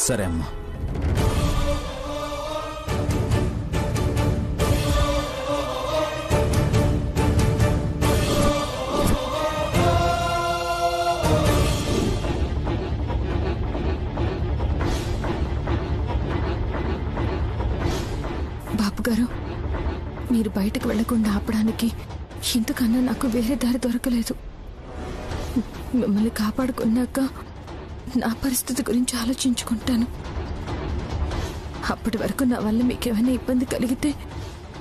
సరే అమ్మా. బాబు గారు, మీరు బయటకు వెళ్లకుండా ఆపడానికి ఇంతకన్నా నాకు వేరే దారి దొరకలేదు. మిమ్మల్ని కాపాడుకున్నాక నా పరిస్థితి గురించి ఆలోచించుకుంటాను. అప్పటి వరకు నా వల్ల మీకేమైనా ఇబ్బంది కలిగితే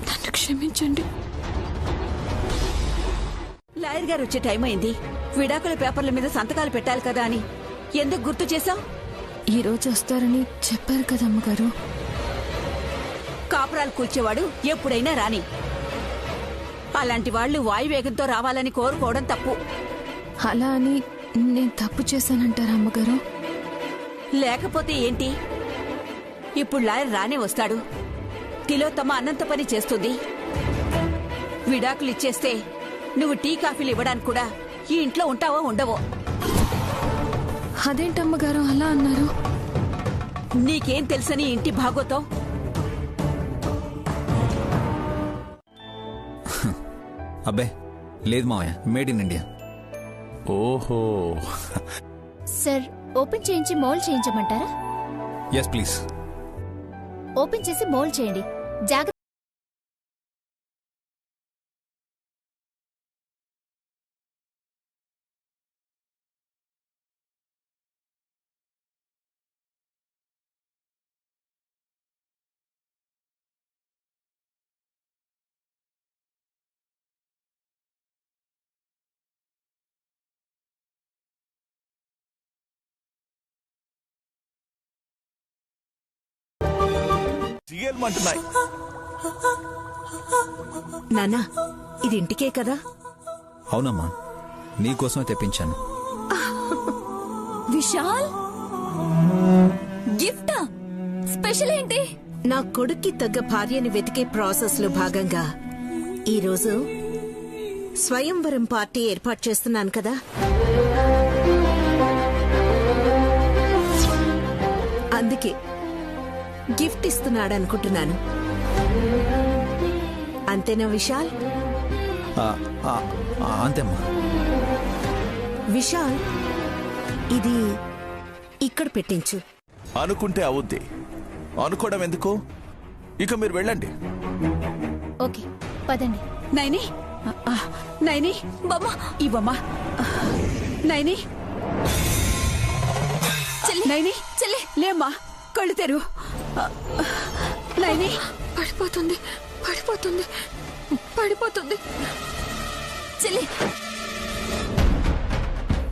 నన్ను క్షమించండి. లాయర్ గారు వచ్చే టైం అయింది. విడాకుల పేపర్ల మీద సంతకాలు పెట్టాలి కదా అని ఎందుకు గుర్తు చేశావు? ఈ రోజు వస్తారని చెప్పారు కదా అమ్మగారు. కాపురాలు కూల్చేవాడు ఎప్పుడైనా రాని. అలాంటి వాళ్లు వాయువేగంతో రావాలని కోరుకోవడం తప్పు. అలా అని నేను తప్పు చేశానంటారా అమ్మగారు? లేకపోతే ఏంటి? ఇప్పుడు లాయర్ రానే వస్తాడు. తిలోత్తమ అన్నంత పని చేస్తుంది. విడాకులు ఇచ్చేస్తే నువ్వు టీ కాఫీలు ఇవ్వడానికి కూడా ఈ ఇంట్లో ఉంటావో ఉండవో? అదేంటమ్మగారు అలా అన్నారు? నీకేం తెలుసని ఇంటి భాగోతం? అబ్బే లేదు మావయ్య, మేడ్ ఇన్ ఇండియా. ఓహో. సార్, ఓపెన్ చేయించి మోల్డ్ చేయించమంటారా? Yes please. ఓపెన్ చేసి మోల్డ్ చేయండి. జాగ్రత్త. నాన్నా, ఇది ఇంటికే కదా? అవునమ్మా, నీకోసమే తెప్పించాను. విశాల్, గిఫ్టా? స్పెషల్ ఏంటి? నా కొడుక్కి తగ్గ భార్యని వెతికే ప్రాసెస్ లో భాగంగా ఈరోజు స్వయంవరం పార్టీ ఏర్పాటు చేస్తున్నాను కదా. అందుకే గిఫ్ట్ ఇస్తున్నాడనుకుంటున్నాను. అంతేనా విశాల్? అంతేమ్మా. విశాల్, ఇది ఇక్కడ పెట్టించు. అనుకుంటే అవుద్ది, అనుకోవడం ఎందుకు? ఇక మీరు వెళ్ళండి. ఓకే, పదండి. నైని, నైని బొమ్మ ఇవ్వమ్మా. నైని, నైని చెల్లి లేమ్మా, కళ్ళు తెరు. నైని, పడిపోతుంది, పడిపోతుంది, పడిపోతుంది. చెల్లి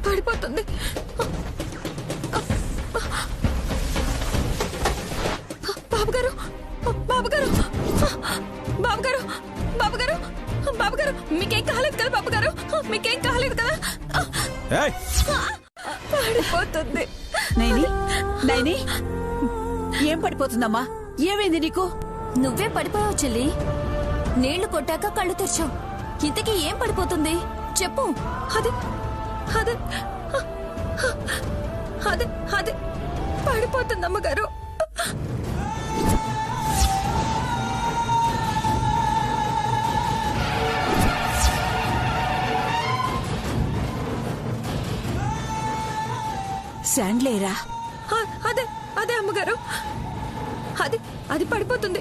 పడిపోతుంది. బాబుగారు, బాబుగారు, బాబుగారు, బాబుగారు, బాబుగారు, మీకేం కాలేదు కదా? బాబుగారు, మీకేం కాలేదు కదా? పడిపోతుంది. నైని, నైని, ఏం పడిపోతుందమ్మా? ఏమైంది నీకు? నువ్వే పడిపోయావు చెల్లి. నీళ్లు కొట్టాక కళ్ళు తెరిచావు. ఇంతకీ ఏం పడిపోతుంది చెప్పు. అదే అదే అదే అదే పడిపోతుంది అమ్మగారు. శాండ్లేరా? అదే అదే అమ్మగారు, అది అది పడిపోతుంది.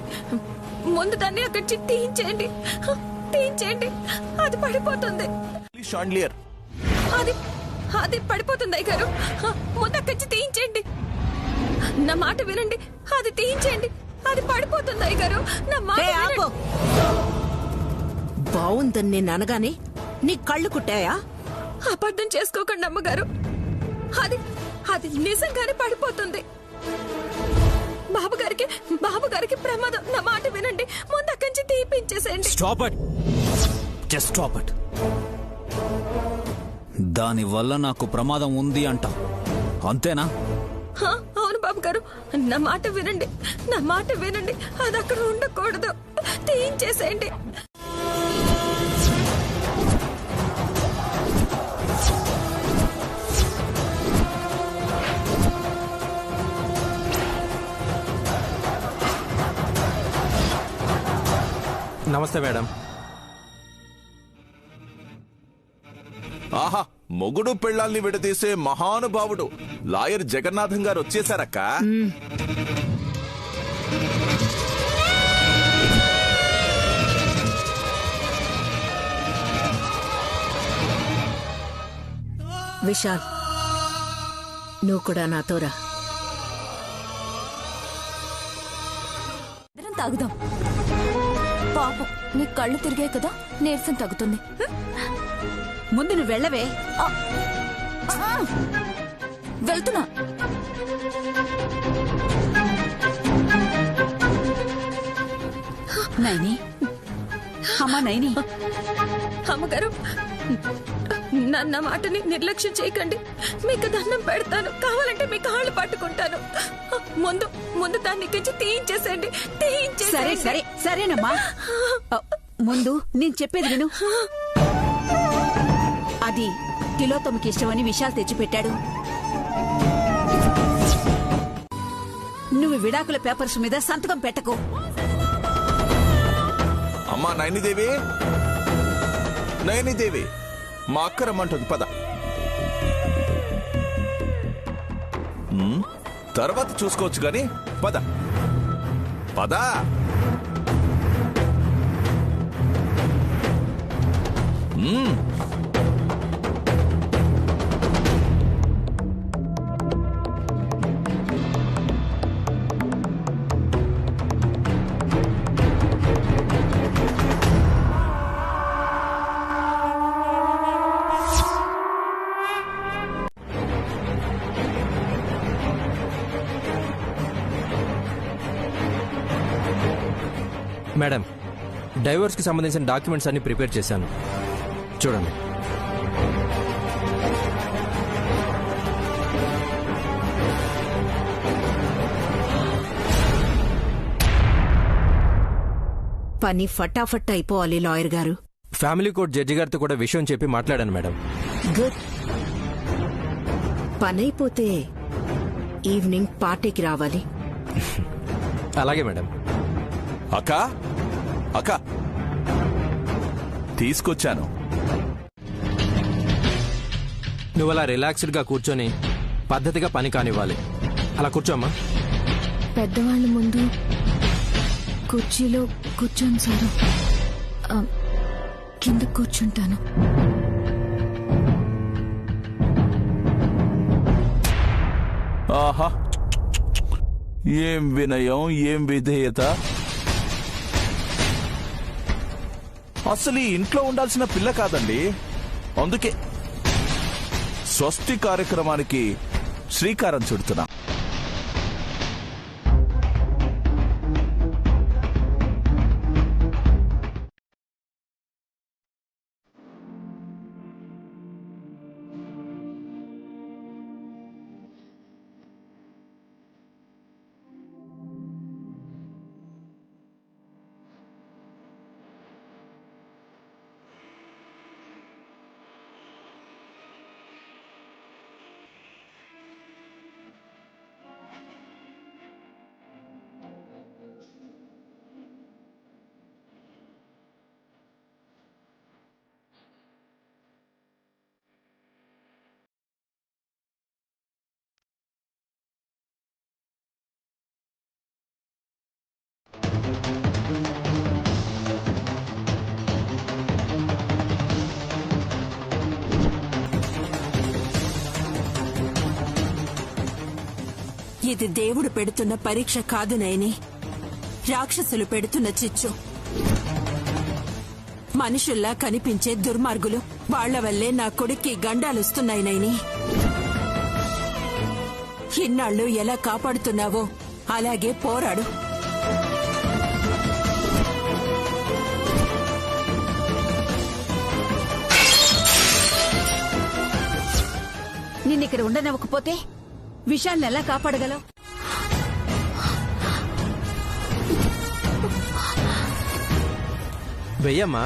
ముందు దాన్ని అక్కడి నుంచి తీయించేయండి, తీయించేయండి. అది పడిపోతుంది. షాండ్లియర్, అది అది పడిపోతుంది అయ్యగారు. ముందు అక్కడి నుంచి తీయించేయండి. నా మాట వినండి, అది తీయించేయండి. అది పడిపోతుంది అయ్యగారు. నా మాట వినండి. బావుందని నేను అనగానే నీ కళ్ళు కుట్టాయా? అబద్ధం చేసుకోకండి అమ్మగారు. అది అది నిజంగానే పడిపోతుంది. బాబుగారికి ప్రమాదం. నా మాట వినండి, ముందు అక్కడి నుంచి తీపించేసేయండి. Stop it, just stop it. దాని వల్ల నాకు ప్రమాదం ఉంది అంటాం, అంతేనా? అవును బాబుగారు, నా మాట వినండి, నా మాట వినండి. అది అక్కడ ఉండకూడదు, తీయించేసేయండి. నమస్తే మేడం. ఆహా, మొగుడు పెళ్ళాల్ని విడదీసే మహానుభావుడు లాయర్ జగన్నాథం గారు వచ్చేశారక్క. విశాల్, నువ్వు కూడా నాతో రా. ఇద్దరం తాగుదాం. పాపం నీ కళ్ళు తిరిగాయి కదా, నీరసం తగ్గుతుంది. ముందు నువ్వు వెళ్ళవే. వెళ్తున్నా. నైని, అమ్మా నైని. అమ్మగారు, నా మాటని నిర్లక్ష్యం చేయకండి. మీకు దండం పెడతాను, కావాలంటే మీ కాళ్ళు పట్టుకుంటాను. ముందు ముందు దాన్ని ఇక్కడి తీయించేసేయండి. సరే సరే సరేనమ్మా. ముందు నేను చెప్పేది విను. అది తిలోత్తమకి ఇష్టమని విశాల్ తెచ్చిపెట్టాడు. నువ్వు విడాకుల పేపర్స్ మీద సంతకం పెట్టకు. అమ్మా నయనిదేవి, నయనిదేవి, మా అక్క రమ్మంటుంది, పద. తర్వాత చూసుకోవచ్చు గాని పద పద. మేడం, డైవర్స్కి సంబంధించిన డాక్యుమెంట్స్ అన్ని ప్రిపేర్ చేశాను, చూడండి. పని ఫటాఫట్ అయిపోవాలి లాయర్ గారు. ఫ్యామిలీ కోర్ట్ జడ్జి గారితో కూడా విషయం చెప్పి మాట్లాడాను మేడం. గుడ్. పనైపోతే ఈవినింగ్ పార్టీకి రావాలి. అలాగే మేడం. అక్క అక్క, తీసుకొచ్చాను. నువ్వు అలా రిలాక్స్డ్గా కూర్చొని పద్ధతిగా పని కానివ్వాలి. అలా కూర్చోమ్మా. పెద్దవాళ్ళ ముందు కుర్చీలో కూర్చోను సారు. కింద కూర్చుంటాను. ఆహా, ఏం వినయం, ఏం విధేయత. అసలు ఈ ఇంట్లో ఉండాల్సిన పిల్ల కాదండి. అందుకే స్వస్తి కార్యక్రమానికి శ్రీకారం చుడుతున్నా. ఇది దేవుడు పెడుతున్న పరీక్ష కాదు నైని, రాక్షసులు పెడుతున్న చిచ్చు. మనుషుల్లా కనిపించే దుర్మార్గులు, వాళ్ల వల్లే నా కొడుక్కి గండాలొస్తున్నాయి నైని. ఇన్నాళ్ళు ఎలా కాపాడుతున్నావో అలాగే పోరాడు. నిన్నిక్కడ ఉండనివ్వకపోతే విషయాన్ని ఎలా కాపాడగలవు? వెయ్యమ్మా.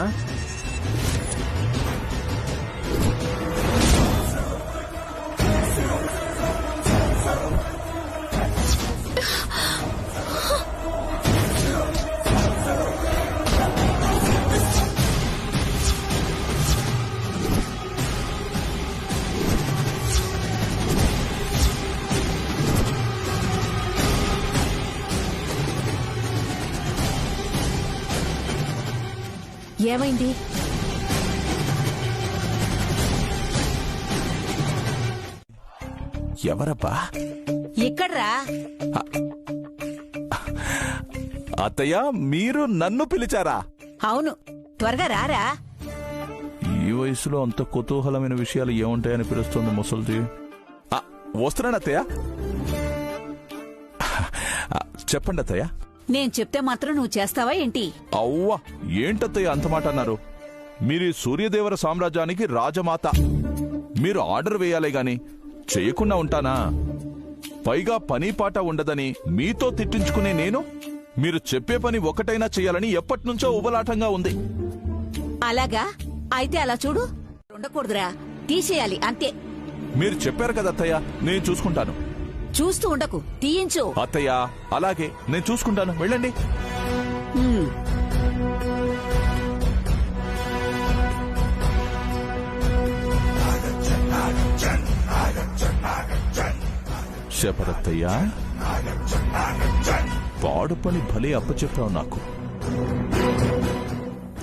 ఏమైంది? ఎవరబ్బా? ఇక్కడ్రా. అత్తయ్య, మీరు నన్ను పిలిచారా? అవును, త్వరగా రారా. ఈ వయసులో అంత కుతూహలమైన విషయాలు ఏముంటాయని పిలుస్తుంది ముసల్ది. వస్తున్నాను అత్తయ్య. చెప్పండి అత్తయ్య. నేను చెప్తే మాత్రం నువ్వు చేస్తావా ఏంటి? అవ్వా, ఏంటత్తయ్య అంత మాట అన్నారు? మీరు సూర్యదేవర సామ్రాజ్యానికి రాజమాత. మీరు ఆర్డర్ వేయాలే గాని చేయకుండా ఉంటానా? పైగా పని పాట ఉండదని మీతో తిట్టించుకునే నేను మీరు చెప్పే పని ఒకటైనా చేయాలని ఎప్పటినుంచో ఉబలాటంగా ఉంది. అలాగా? అయితే అలా చూడు. ఉండకూడదురా, తీసేయాలి అంతే. మీరు చెప్పారు కదా అత్తయ్య, నేను చూసుకుంటాను. చూస్తూ ఉండకు, తీయించు. అత్తయ్య, అలాగే నేను చూసుకుంటాను. వెళ్ళండి. చెప్పరత్తయ్య, పాడు పని భలే అప్పచెప్పావు నాకు.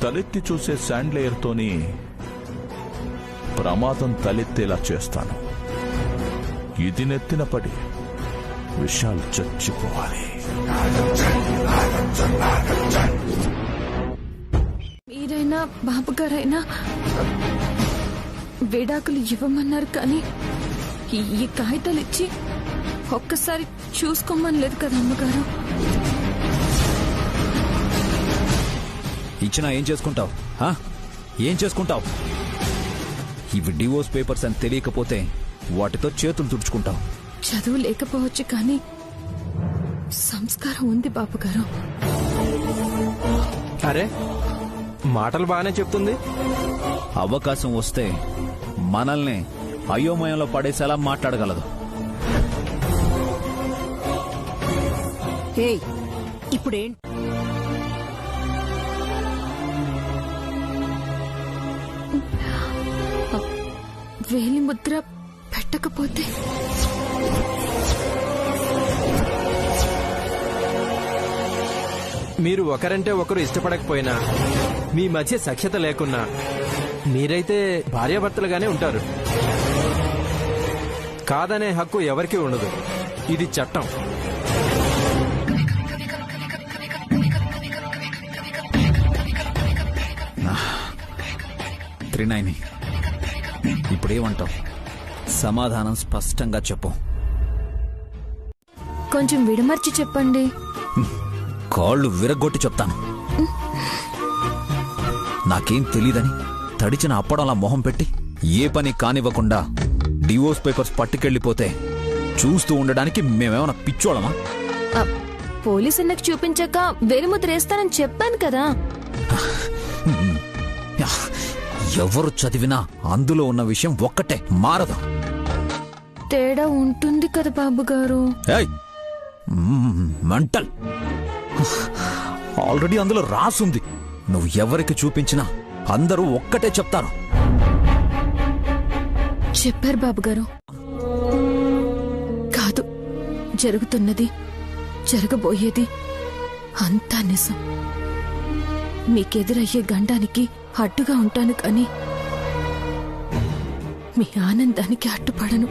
తలెత్తి చూసే శాండ్లేయర్తోని ప్రమాదం తలెత్తేలా చేస్తాను. ఇది నెత్తిన పడి విషయాలు చచ్చిపోవాలి. మీరైనా బాబుగారైనా విడాకులు ఇవ్వమన్నారు, కానీ ఈ కాగితాలు ఇచ్చి ఒక్కసారి చూసుకోమని లేదు కదా అమ్మగారు. ఇచ్చినా ఏం చేసుకుంటావు? ఏం చేసుకుంటావు? ఇవి డివోర్స్ పేపర్స్ అని తెలియకపోతే వాటితో చేతులు తుడుచుకుంటావు. చదువు లేకపోవచ్చు, కానీ సంస్కారం ఉంది బాబుగారు. అరే, మాటలు బాగానే చెప్తుంది. అవకాశం వస్తే మనల్ని అయోమయంలో పడేసేలా మాట్లాడగలదు. ఏయ్, ఇప్పుడేంటి? వేలి ముద్ర పెట్టకపోతే మీరు ఒకరంటే ఒకరు ఇష్టపడకపోయినా, మీ మధ్య సఖ్యత లేకున్నా, మీరైతే భార్యాభర్తలుగానే ఉంటారు. కాదనే హక్కు ఎవరికీ ఉండదు. ఇది చట్టం. త్రినాయని, ఇప్పుడేమంటావు? సమాధానం స్పష్టంగా చెప్పు. కొంచెం విడమర్చి చెప్పండి. కాళ్ళు విరగొట్టి చెప్తాను. నాకేం తెలీదని తడిచిన అప్పడంలా మొహం పెట్టి ఏ పని కానివ్వకుండా డివోర్స్ పేపర్స్ పట్టుకెళ్లిపోతే చూస్తూ ఉండడానికి మేమేమన్నా పిచ్చోళమా? పోలీస్ అన్నకు చూపించాక వేలిముద్ర వేస్తానని చెప్పాను కదా. ఎవరు చదివినా అందులో ఉన్న విషయం ఒక్కటే, మారదు. తేడా ఉంటుంది కదా బాబుగారు. మెంటల్. ఆల్రెడీ అందులో రాసుంది. నువ్వు ఎవరికి చూపించినా అందరూ ఒక్కటే చెప్తారు. చెప్పారు బాబుగారు. కాదు, జరుగుతున్నది, జరగబోయేది అంతా నిజం. మీకెదురయ్యే గండానికి అడ్డుగా ఉంటాను, కానీ మీ ఆనందానికి అడ్డుపడను.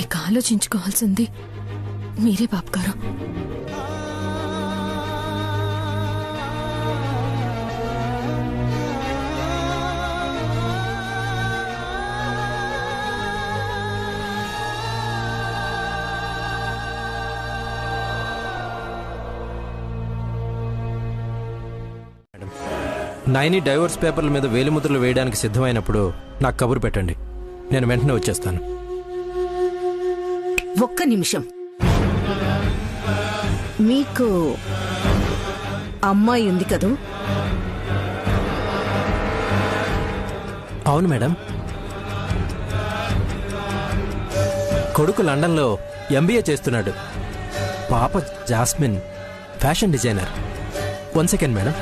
ఇక ఆలోచించుకోవాల్సింది మీరే బాబుగారు. నైని డైవోర్స్ పేపర్ల మీద వేలిముద్రలు వేయడానికి సిద్ధమైనప్పుడు నాకు కబురు పెట్టండి. నేను వెంటనే వచ్చేస్తాను. ఒక్క నిమిషం. మీకు అమ్మాయి ఉంది కదూ? అవును మేడం. కొడుకు లండన్లో ఎంబీఏ చేస్తున్నాడు. పాప jasmine fashion designer. 1 second madam.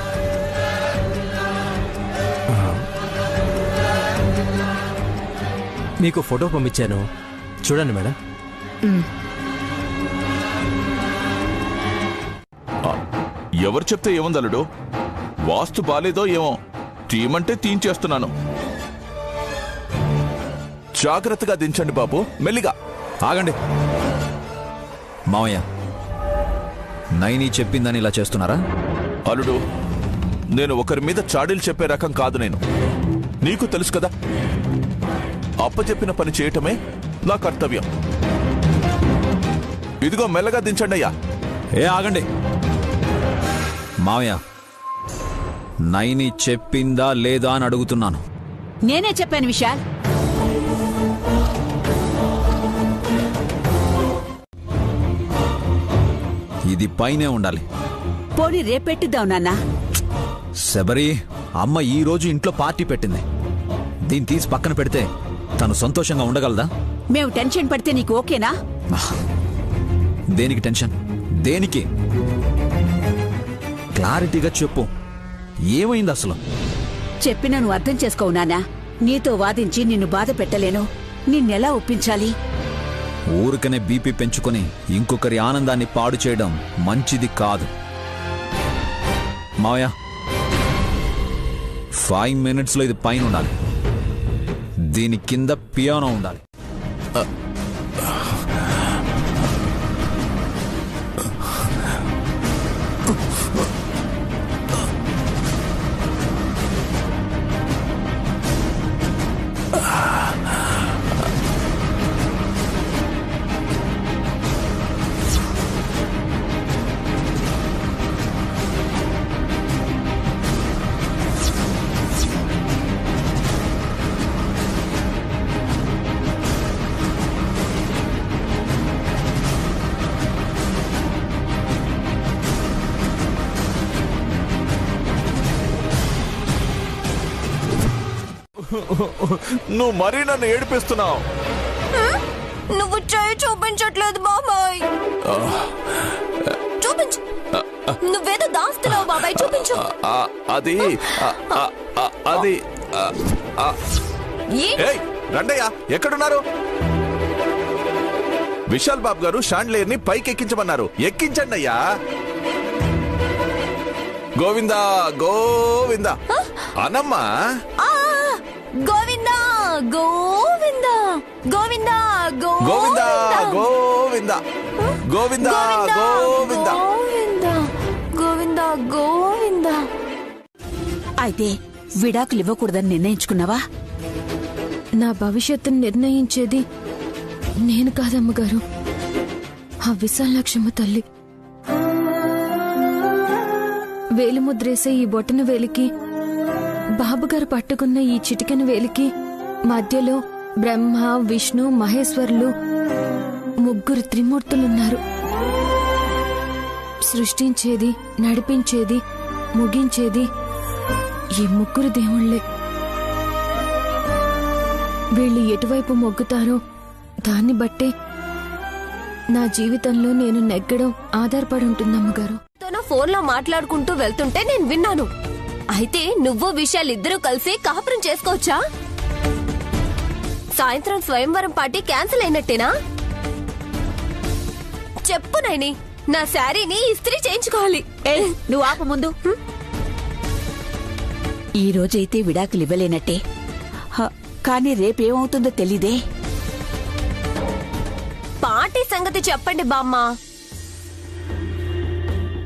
మీకు ఫోటో పంపించాను, చూడండి మేడం. ఎవరు చెప్తే ఏముంది అల్లుడు? వాస్తు బాలేదో ఏమో, తీయమంటే తీయించేస్తున్నాను. జాగ్రత్తగా దించండి బాబు, మెల్లిగా. ఆగండి మావయ్య, నైని చెప్పిందని ఇలా చేస్తున్నారా? అల్లుడు, నేను ఒకరి మీద చాడీలు చెప్పే రకం కాదు. నేను నీకు తెలుసు కదా, అప్పచెప్పిన పని చేయటమే నా కర్తవ్యం. ఇదిగో మెల్లగా దించండి అయ్యా. ఏ ఆగండి మావయ్య, నైని చెప్పిందా లేదా అని అడుగుతున్నాను. నేనే చెప్పాను విశాల్. ఇది పైనే ఉండాలి. పోనీ రేపెట్టిద్దాం నాన్నా. శబరి, అమ్మ ఈ రోజు ఇంట్లో పార్టీ పెట్టింది. దీన్ని తీసి పక్కన పెడితే తను సంతోషంగా ఉండగలదా? మేము టెన్షన్ పడితే నీకు ఓకేనా? దేనికి టెన్షన్? దేనికి? క్లారిటీగా చెప్పు, ఏమైంది అసలు? చెప్పినా నువ్వు అర్థం చేసుకోవు నాన్నా. నీతో వాదించి నిన్ను బాధ పెట్టలేను. నిన్నెలా ఒప్పించాలి? ఊరికనే బీపీ పెంచుకొని ఇంకొకరి ఆనందాన్ని పాడు చేయడం మంచిది కాదు. మావయ్య, 5 minutes లో ఇది పైన ఉండాలి. దీని కింద పియానో ఉండాలి. నువ్వు మరీ నన్ను ఏడిపిస్తున్నావు. నువ్వు చేయి చూపించట్లేదు బాబాయ్. చూపించు. నువ్వేదో దాస్తున్నావు బాబాయ్, చూపించు. అది అది రండయ్యా, ఎక్కడున్నారు? విశాల్ బాబు గారు షాండ్లేర్ ని పైకి ఎక్కించమన్నారు. ఎక్కించండి అయ్యా. గోవిందా గోవిందా అనమ్మా. గోవిందా గోవిందా గోవిందా గోవిందా గోవిందా గోవిందా గోవిందా గోవిందా గోవిందా. అయితే విడాకులు ఇవ్వకూడదని నిర్ణయించుకున్నావా? నా భవిష్యత్తును నిర్ణయించేది నేను కాదమ్మగారు, ఆ విశాలక్షమ్మ తల్లి. వేలిముద్రేసే ఈ బొటన వేలికి, బాబుగారు పట్టుకున్న ఈ చిటికెన వేలికి మధ్యలో బ్రహ్మ, విష్ణు, మహేశ్వరులు, ముగ్గురు త్రిమూర్తులున్నారు. సృష్టించేది, నడిపించేది, ముగించేది ఈ ముగ్గురు దేవుళ్లే. వీళ్ళు ఎటువైపు మొగ్గుతారో దాన్ని బట్టే నా జీవితంలో నేను నెగ్గడం ఆధారపడి ఉంటుందమ్మగారు. ఫోన్లో మాట్లాడుకుంటూ వెళ్తుంటే నేను విన్నాను. అయితే నువ్వు విశాల్ ఇద్దరూ కలిసి కాపురం చేసుకోవచ్చా? సాయంత్రం స్వయంవరం పార్టీ క్యాన్సిల్ అయినట్టేనా? చెప్పు నైని, నా శారీని ఇస్త్రీ చేయించుకోవాలి. నువ్వు ఆపు ముందు. ఈ రోజైతే విడాకులు ఇవ్వలేనట్టే, కానీ రేపేమవుతుందో తెలీదే. పార్టీ సంగతి చెప్పండి బామ్మ.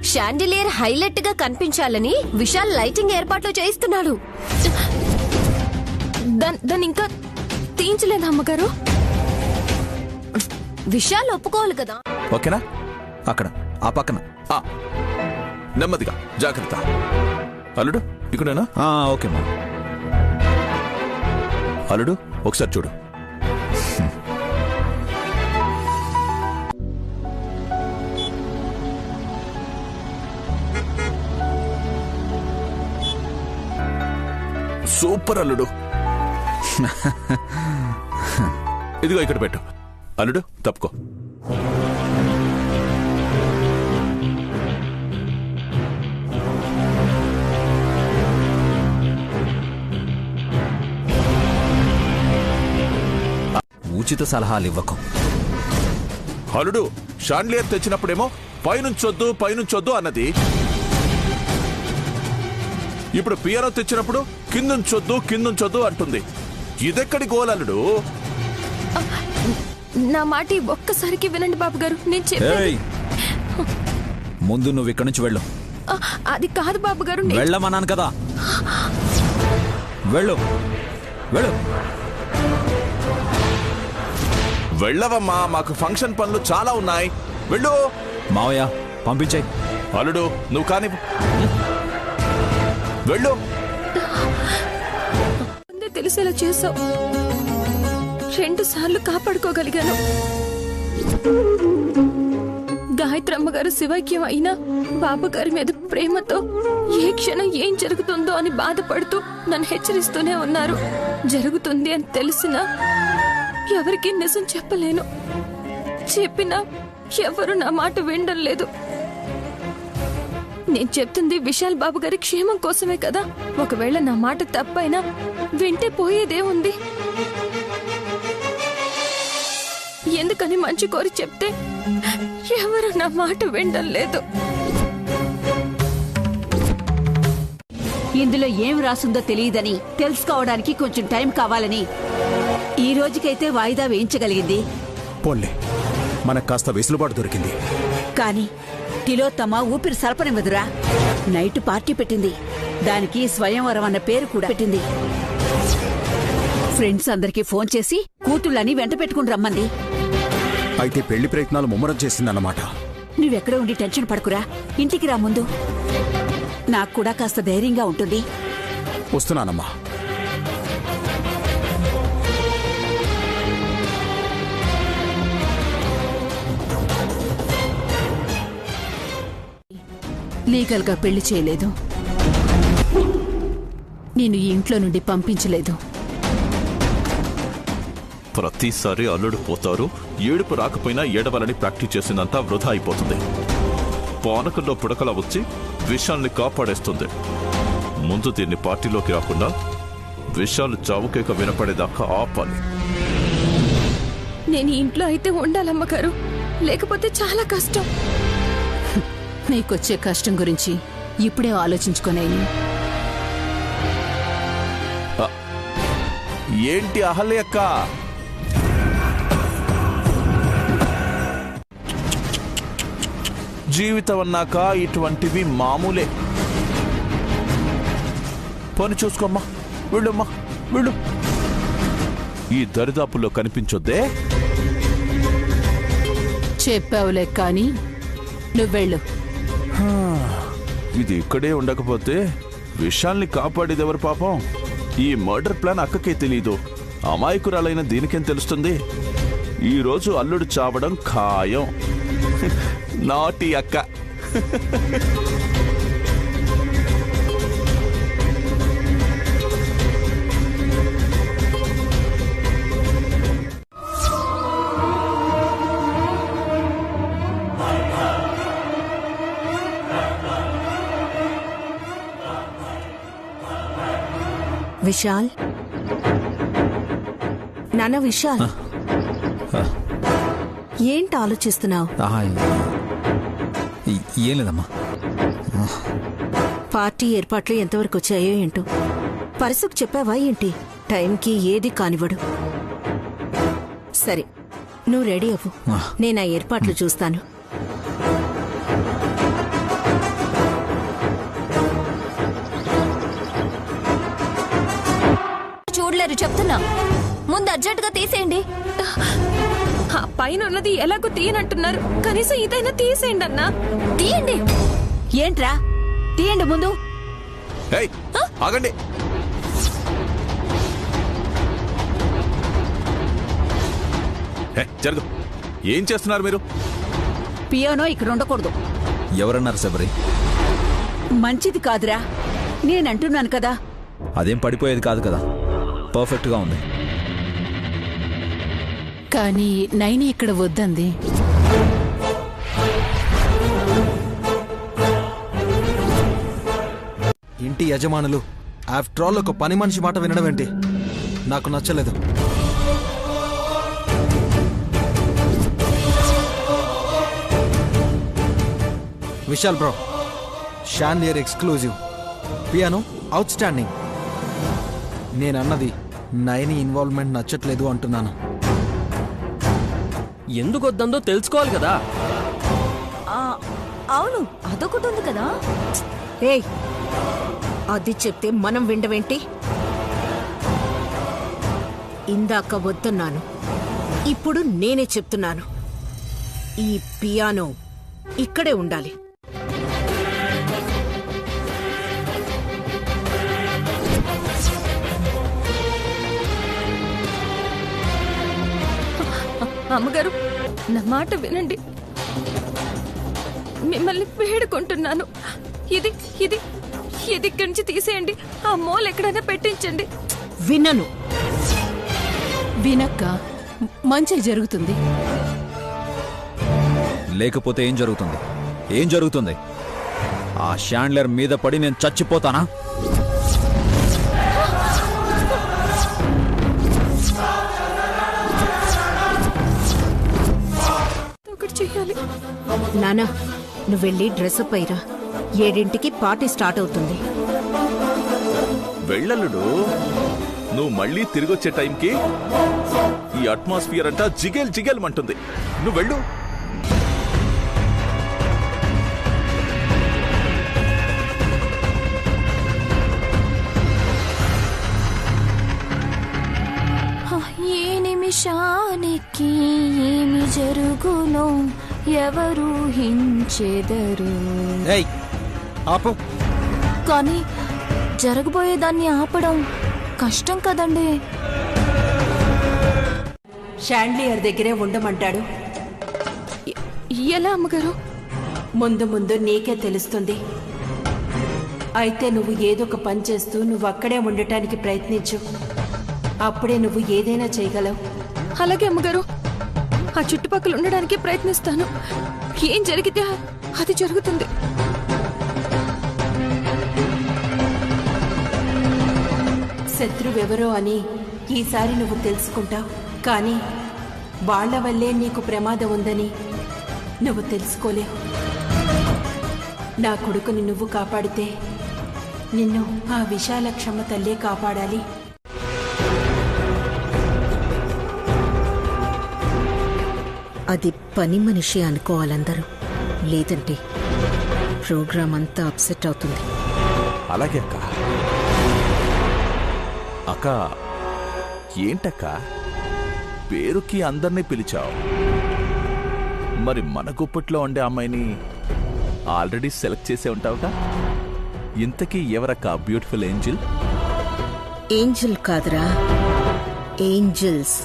షాండిలియర్ హైలైట్ గా కనిపించాలని విశాల్ లైటింగ్ ఏర్పాట్లు చేయిస్తున్నాడు. దాన్ని ఇంకా తీయించలేదు అమ్మగారు. విశాల్ ఒప్పుకోవాలి కదా. ఓకేనా? అక్కడ ఆ పక్కన. నెమ్మదిగా, జాగ్రత్త. అల్లుడు ఇక్కడేనా? ఓకే మా. అల్లుడు ఒకసారి చూడు. సూపర్ అల్లుడు. ఇదిగో ఇక్కడ పెట్టు. అల్లుడు తప్పుకో. ఉచిత సలహాలు ఇవ్వకు. అల్లుడు షాండ్లియర్ తెచ్చినప్పుడేమో పైనుంచొద్దు పైనుంచొద్దు అన్నది. ఇప్పుడు పియానో తెచ్చినప్పుడు కిందుంచొద్దు అంటుంది. ఇదెక్కడి గోలలుడు? నా మాట ఈ ఒక్కసారికి వినండి బాబు గారు, నేను చెప్పేది ఏయ్, ముందు నువ్వు ఇక్కడి నుంచి వెళ్ళు. అది కాదు బాబు గారు. వెళ్ళమన్నాను కదా, వెళ్ళు వెళ్ళు. వెళ్ళవమ్మా, మాకు ఫంక్షన్ పనులు చాలా ఉన్నాయి. వెళ్ళు. మావయ్య పంపించాయి. అల్లుడు నువ్వు కాని వెళ్ళు. ముందే తెలిసేలా చేసావు. 2 సార్లు కాపాడుకోగలిగాను. గాయత్రమ్మ గారు శివైక్యం అయినా బాబు గారి మీద ప్రేమతో ఏ క్షణం ఏం జరుగుతుందో అని బాధపడుతూ నన్ను హెచ్చరిస్తూనే ఉన్నారు. జరుగుతుంది అని తెలిసినా ఎవరికీ నిజం చెప్పలేను. చెప్పినా ఎవరు నా మాట వినడం లేదు. నేను చెప్తుంది విశాల్ బాబు గారి క్షేమం కోసమే కదా. ఒకవేళ నా మాట తప్పైనా వింటే పోయేదే ఉంది. ఎందుకని మంచి కోరి చెప్తే ఎవరు నా మాట వినడం లేదు. ఇందులో ఏం రాసుందో తెలియదని తెలుసుకోవడానికి కొంచెం టైం కావాలని ఈ రోజుకైతే వాయిదా వేయించగలిగింది. పోన్లే, మనకు కాస్త వెసులుబాటు దొరికింది. కాని తిలోత్తమ ఊపిరి సలపనివ్వదురా. నైట్ పార్టీ పెట్టింది. దానికి స్వయంవరం అన్న పేరు కూడా పెట్టింది. ఫ్రెండ్స్ అందరికీ ఫోన్ చేసి కూతుళ్ళని వెంట పెట్టుకుని రమ్మంది. అయితే పెళ్లి ప్రయత్నాలు ముమ్మరం చేసిందన్నమాట. నువ్వెక్కడ ఉండి టెన్షన్ పడకురా, ఇంటికి రా ముందు. నాకు కూడా కాస్త ధైర్యంగా ఉంటుంది. వస్తున్నానమ్మా. లీగల్ గా పెళ్లి చేయలేదు, నేను ఈ ఇంట్లో నుండి పంపించలేదు. ప్రతిసారి అల్లుడు పోతారు, ఏడుపు రాకపోయినా ఏడవాలని ప్రాక్టీస్ చేసిందంతా వృధా అయిపోతుంది. పానకంలో పుడకలా వచ్చి విషయాల్ని కాపాడేస్తుంది. ముందు దీన్ని పార్టీలోకి రాకుండా విషయాలు చావుకేక వినపడేదాకా ఆపాలి. నేను ఈ ఇంట్లో అయితే ఉండాలమ్మగారు, లేకపోతే చాలా కష్టం. నీకొచ్చే కష్టం గురించి ఇప్పుడే ఆలోచించుకోలేను. ఏంటి అహల్యక్క? జీవితం అన్నాక ఇటువంటివి మామూలే. పని చూసుకోమ్మా, వెళ్ళమ్మా వెళ్ళు. ఈ దరిదాపుల్లో కనిపించొద్దే. చెప్పావులే కానీ నువ్వెళ్ళు. ఇది ఇక్కడే ఉండకపోతే విషయాల్ని కాపాడేదెవరు పాపం? ఈ మర్డర్ ప్లాన్ అక్కకే తెలీదు. అమాయకురాలైన దీనికేం తెలుస్తుంది? ఈ రోజు అల్లుడు చావడం ఖాయం. నాటి అక్క. విశాల్, నాన్న విశాల్, ఏంటి ఆలోచిస్తున్నావు? ఏం లేదమ్మా. పార్టీ ఏర్పాట్లు ఎంతవరకు వచ్చాయో ఏంటో పరసుకు చెప్పావా ఏంటి? టైంకి ఏది కానివ్వడు. సరే, నువ్వు రెడీ అవ్వు, నేను ఆ ఏర్పాట్లు చూస్తాను. చూడలేరు చెప్తున్నా, ముందు అర్జెంటుగా తీసేయండి. ఆ పైన ఉన్నది ఎలాగో తీయనంటున్నారు, కనీసం ఇదైనా తీసేయండి అన్నా. తీయండి. ఏంట్రా, తీయండి ముందు. ఏయ్, ఆగండి. జరుగు. ఏం చేస్తున్నారు మీరు? పియానో ఇక్కడ ఉండకూడదు. ఎవరన్నారు శబరి? మంచిది కాదురా, నేనంటున్నాను కదా. అదేం పడిపోయేది కాదు కదా, పర్ఫెక్ట్ గా ఉంది. కానీ నైని ఇక్కడ వద్దంది. ఇంటి యజమానులు ఆఫ్టర్ ఆల్ ఒక పని మనిషి మాట వినడం ఏంటి? నాకు నచ్చలేదు. Vishal bro, chandelier exclusive piano outstanding. నేనన్నది నయని ఇన్వాల్వ్మెంట్ నచ్చట్లేదు అంటున్నాను. ఎందుకు వద్దందో తెలుసుకోవాలి కదా. అవును, అదొకటి ఉంది కదా. ఏయ్, అది చెప్తే మనం విండవేంటి? ఇందాక వద్దన్నాను, ఇప్పుడు నేనే చెప్తున్నాను. ఈ పియానో ఇక్కడే ఉండాలి. అమ్మగారు, నా మాట వినండి. మిమ్మల్ని వేడుకుంటున్నాను. ఇది ఇది ఇది ఇక్కడి నుంచి తీసేయండి. ఆ మూల ఎక్కడైనా పెట్టించండి. వినను. వినక్క మంచి జరుగుతుంది. లేకపోతే ఏం జరుగుతుంది? ఏం జరుగుతుంది? ఆ షాండ్లర్ మీద పడి నేను చచ్చిపోతానా? ఒకటి చెయ్యాలి. నానా, నువ్వెళ్ళి డ్రెస్అప్ అయ్యిరా. 7ంటికి పార్టీ స్టార్ట్ అవుతుంది. వెళ్ళలుడు, నువ్వు మళ్ళీ తిరిగొచ్చే టైంకి ఈ అట్మాస్ఫియర్ అంతా జిగేల్ జిగేల్ మంటుంది. నువ్వు వెళ్ళు. ఏ నిమిషానికి ఏమి జరుగునో ఎవరు హించెదరు. ఏయ్ ఆపు. కానీ జరగబోయేదాన్ని ఆపడం కష్టం కదండి. షాండ్లియర్ దగ్గరే ఉండమంటాడు. ఎలా అమ్మగారు? ముందు ముందు నీకే తెలుస్తుంది. అయితే నువ్వు ఏదొక పని చేస్తూ నువ్వు అక్కడే ఉండటానికి ప్రయత్నించు. అప్పుడే నువ్వు ఏదైనా చేయగలవు. అలాగే అమ్మగారు, ఆ చుట్టుపక్కల ఉండడానికి ప్రయత్నిస్తాను. ఏం జరిగితే అది జరుగుతుంది. శత్రువెవరో అని ఈసారి నువ్వు తెలుసుకుంటావు. కానీ వాళ్ల వల్లే నీకు ప్రమాదం ఉందని నువ్వు తెలుసుకోలేవు. నా కొడుకుని నువ్వు కాపాడితే నిన్ను ఆ విశాలక్షమ్మ తల్లే కాపాడాలి. అది పని మనిషి అనుకోవాలందరూ, లేదంటే ప్రోగ్రాం అంతా అప్సెట్ అవుతుంది. అలాగే అక్క. అక్క, ఏంటక్క పేరుకి అందరినీ పిలిచావు? మరి మన గుప్పట్లో ఉండే అమ్మాయిని ఆల్రెడీ సెలెక్ట్ చేసే ఉంటావుగా. ఇంతకీ ఎవరక్క బ్యూటిఫుల్ ఏంజిల్? ఏంజిల్ కాదురా, Angeles.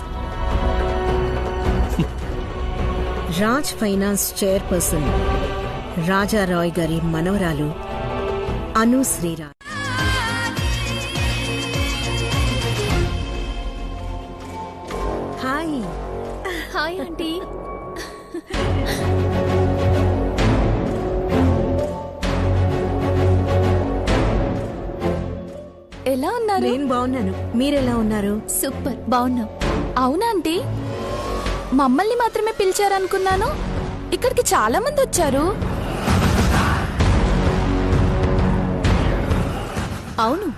Raj finance chairperson Rajarai గారి మనవరాలు అను శ్రీరాజ్. హాయ్. Hi aunty. ఎలా ఉన్నారు? నేను బాగున్నాను, మీరెలా ఉన్నారు? సూపర్, బాగున్నాం. అవునా ఆంటీ, మమ్మల్ని మాత్రమే పిలిచారనుకున్నాను. ఇక్కడికి చాలా మంది వచ్చారు. అవును,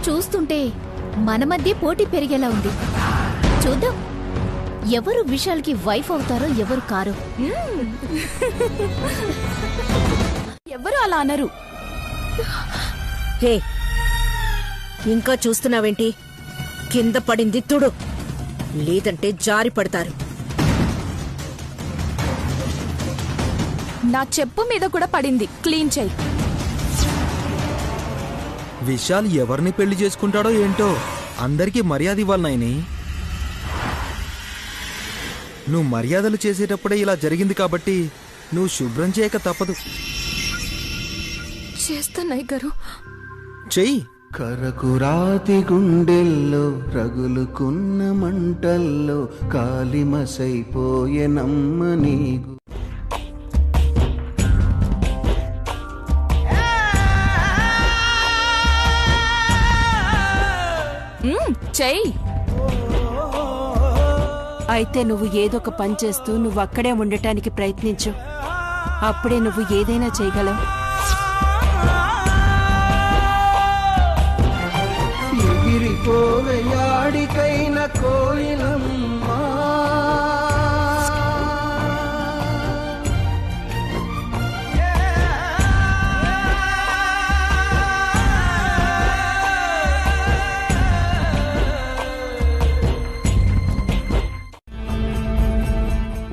చూస్తుంటే మన మధ్య పోటీ పెరిగేలా ఉంది. చూద్దాం ఎవరు విశాల్కి వైఫ్ అవుతారో ఎవరు కారు. ఎవరు అలా అనరు. హే, ఇంకా చూస్తున్నావేంటి? కింద పడింది తుడు, లేదంటే జారి పడతారు. నా చెప్పు మీద కూడా పడింది, క్లీన్ చెయ్యి. విశాల్ ఎవరిని పెళ్లి చేసుకుంటాడో ఏంటో, అందరికీ మర్యాద ఇవ్వాలి నాయని. నువ్వు మర్యాదలు చేసేటప్పుడే ఇలా జరిగింది కాబట్టి నువ్వు శుభ్రం చేయక తప్పదు. చేస్తానయ్య గారు. చెయ్యి. కరకురాతి గుండెల్లో రగులుకున్న మంటల్లో కాలిమసైపోయే నమ్మ నీకు. చెయ్యి. అయితే నువ్వు ఏదొక పని చేస్తూ నువ్వు అక్కడే ఉండటానికి ప్రయత్నించు. అప్పుడే నువ్వు ఏదైనా చేయగలవు.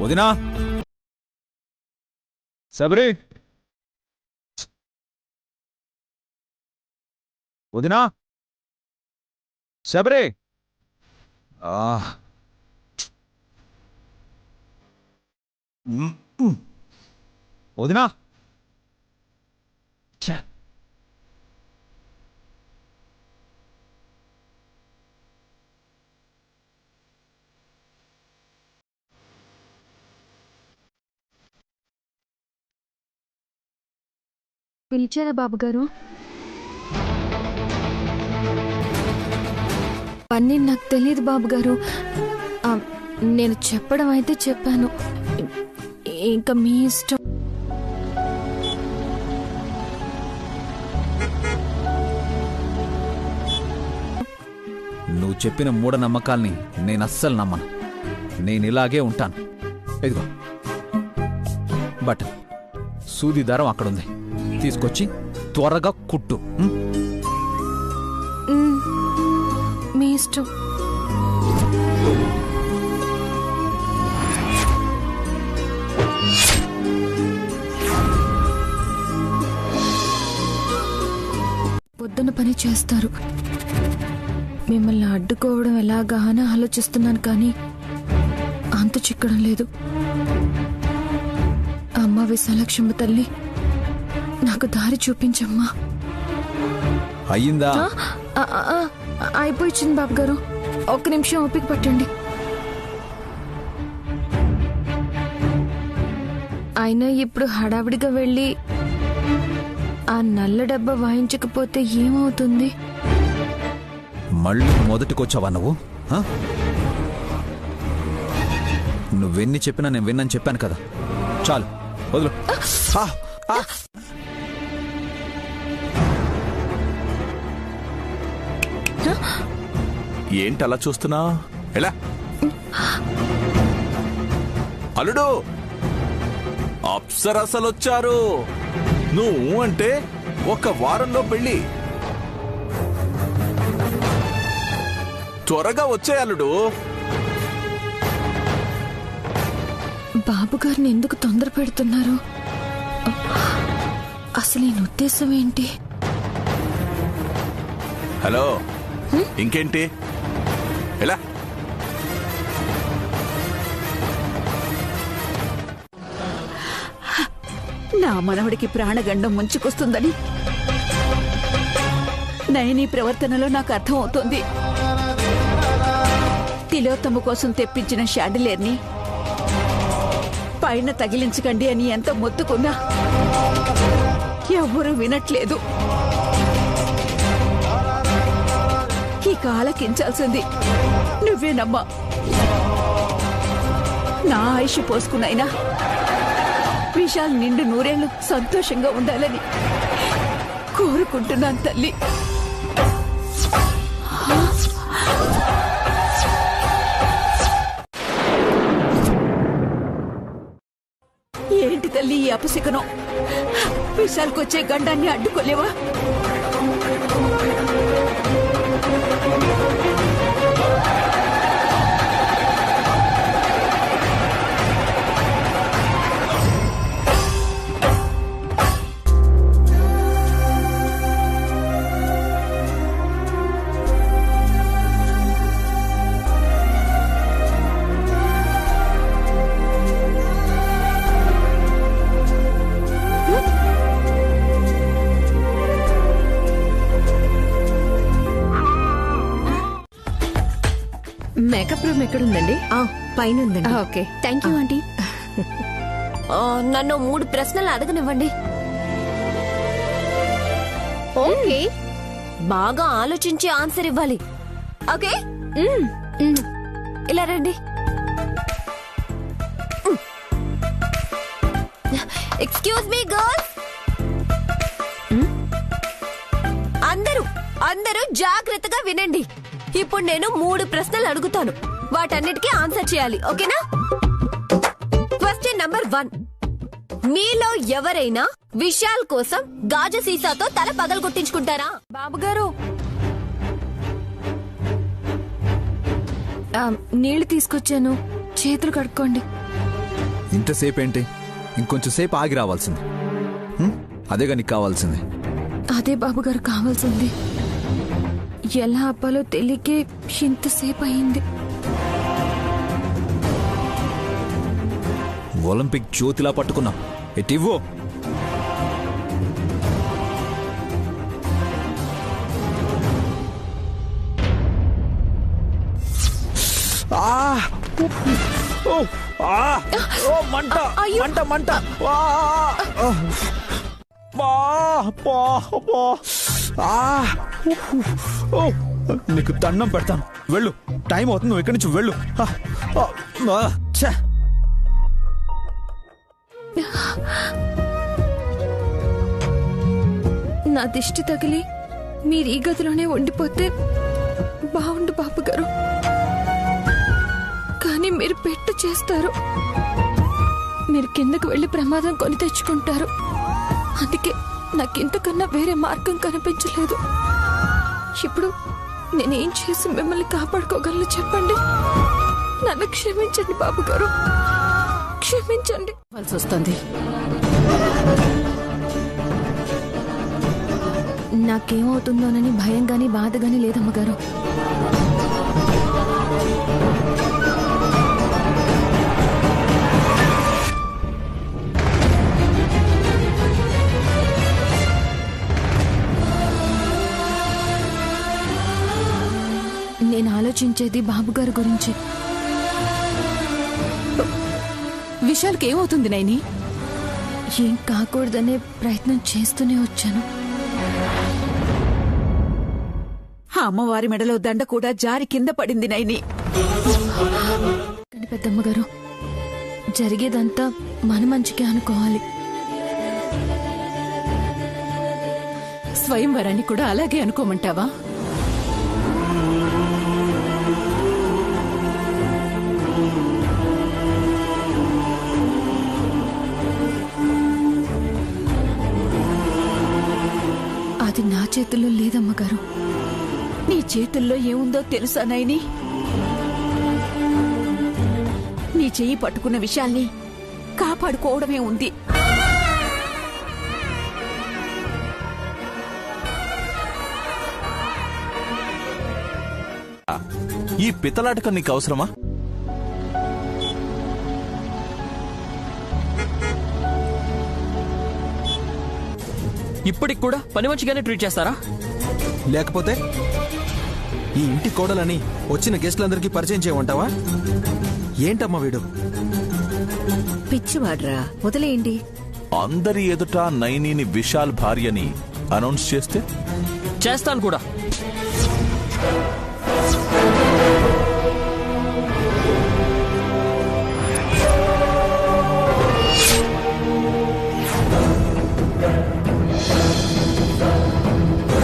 వదినా సబరి వదినా శబరి వదినా పిలిచారా బాబుగారు? పని నాకు తెలియదు బాబుగారు. నేను చెప్పడం అయితే చెప్పాను, ఇంకా మీ ఇష్టం. నువ్వు చెప్పిన మూఢనమ్మకాల్ని నేను అస్సలు నమ్మను. నేను ఇలాగే ఉంటాను. ఇదిగో బటన్, సూది దారం అక్కడుంది, తీసుకొచ్చి త్వరగా కుట్టు. మీ ఇష్టం. పొద్దున పని చేస్తారు, మిమ్మల్ని అడ్డుకోవడం ఎలాగా అని ఆలోచిస్తున్నాను, కానీ అంత చిక్కడం లేదు. అమ్మ విశాలక్షమ్మ తల్లి, నాకు దారి చూపించమ్మా. అయ్యిందా? అయిపోయింది బాబు గారు, ఒక్క నిమిషం ఓపిక పట్టండి. అయినా ఇప్పుడు హడావిడిగా వెళ్ళి ఆ నల్ల డబ్బా వాయించకపోతే ఏమవుతుంది? మళ్ళీ మొదటికొచ్చావా నువ్వు? నువ్వెన్ని చెప్పినా నేను విన్నని చెప్పాను కదా, చాలు వదులు. ఏంటి అలా చూస్తున్నా? ఎలా అల్లుడు, అప్సరసలొచ్చారు. నువ్వు అంటే ఒక వారంలో పెళ్ళి. త్వరగా వచ్చే అల్లుడు. బాబు గారిని ఎందుకు తొందర పెడుతున్నారు? అసలు ఈ ఉద్దేశం ఏంటి? హలో, ఇంకేంటి? ఎలా నా మనవడికి ప్రాణగండం ముంచుకొస్తుందని నయని ప్రవర్తనలో నాకు అర్థమవుతోంది. తిలోత్తమ కోసం తెప్పించిన షాడిలేర్ని పైన తగిలించకండి అని ఎంత మొత్తుకున్నా ఎవ్వరూ వినట్లేదు. ఇక ఆలకించాల్సింది నువ్వేనమ్మా. నా ఆయుష్ పోసుకున్నైనా విశాల్ నిండు నూరేళ్లు సంతోషంగా ఉండాలని కోరుకుంటున్నాను తల్లి. ఏంటి తల్లి ఈ అపశకనం? విశాల్కొచ్చే గండాన్ని అడ్డుకోలేవా? మేకప్ రూమ్ ఎక్కడుందండి? పైన ఉందండి. Okay, thank you aunty. నన్ను 3 ప్రశ్నలు అడగనివ్వండి. ఓకే, బాగా ఆలోచించి ఆన్సర్ ఇవ్వాలి. ఓకే, ఇలా రండి. ఎక్స్క్యూజ్ మీ గర్ల్స్, అందరూ జాగ్రత్తగా వినండి. ఇప్పుడు నేను 3 ప్రశ్నలు అడుగుతాను, వాటన్నిటికీ ఆన్సర్ చేయాలి. ఓకేనా? క్వశ్చన్ నంబర్ 1, మీలో ఎవరైనా విశాల్ కోసం గాజు సీసాతో తల పగలగొట్టించుకుంటారా? బాబుగారు, నీళ్లు తీసుకొచ్చాను, చేతులు కడుక్కోండి. ఇంతసేపు ఏంటి? ఇంకొంచెం సేపు ఆగి రావాల్సింది. అదేగా నీకు కావాల్సింది. అదే బాబుగారు కావాల్సింది. ఎలా ఆపాలో తెలియకే ఇంతసేపు అయింది. ఒలింపిక్ జ్యోతిలా పట్టుకున్నాం. ఎటివ్వో. మంట మంట మంట. నీకు దండం పెడతాను, వెళ్ళు. టైం అవుతుంది, నువ్వు ఇక్కడి నుంచి వెళ్ళు. నా దిష్టి తగిలి మీరు ఈ గదిలోనే ఉండిపోతే బాగుండు బాబుగారు. కానీ మీరు పెట్టు చేస్తారు. మీరు కిందకు వెళ్లి ప్రమాదం కొని తెచ్చుకుంటారు. అందుకే నాకింతకన్నా వేరే మార్గం కనిపించలేదు. ఇప్పుడు నేనేం చేసి మిమ్మల్ని కాపాడుకోగలను చెప్పండి. నన్ను క్షమించండి బాబుగారు, క్షమించండి. వస్తుంది. నాకేమవుతుందోనని భయం గాని బాధ గాని లేదమ్మగారు. నేను ఆలోచించేది బాబుగారి గురించి. విశాల్కి ఏమవుతుంది నైని? ఏం కాకూడదనే ప్రయత్నం చేస్తూనే వచ్చాను. ఆ అమ్మవారి మెడలో దండ కూడా జారి కింద పడింది నైని. కానీ పెద్దమ్మగారు, జరిగేదంతా మన మంచికే అనుకోవాలి. స్వయంవరాన్ని కూడా అలాగే అనుకోమంటావా? అది నా చేతుల్లో లేదమ్మగారు. నీ చేతుల్లో ఏముందో తెలుసా నైని? నీ చెయ్యి పట్టుకున్న విషయాల్ని కాపాడుకోవడమే ఉంది. ఈ పితలాటక నీకు అవసరమా? ఇప్పటికి కూడా పని మంచిగానే ట్రీట్ చేస్తారా? లేకపోతే ఈ ఇంటి కోడలని వచ్చిన గెస్టులందరికీ పరిచయం చేయమంటావా? ఏంటమ్మా వీడు? పిచ్చివాడ్రా, వదిలేయండి. అందరి ఎదుట నైనీని విశాల్ భార్యని అనౌన్స్ చేస్తే చేస్తాను కూడా.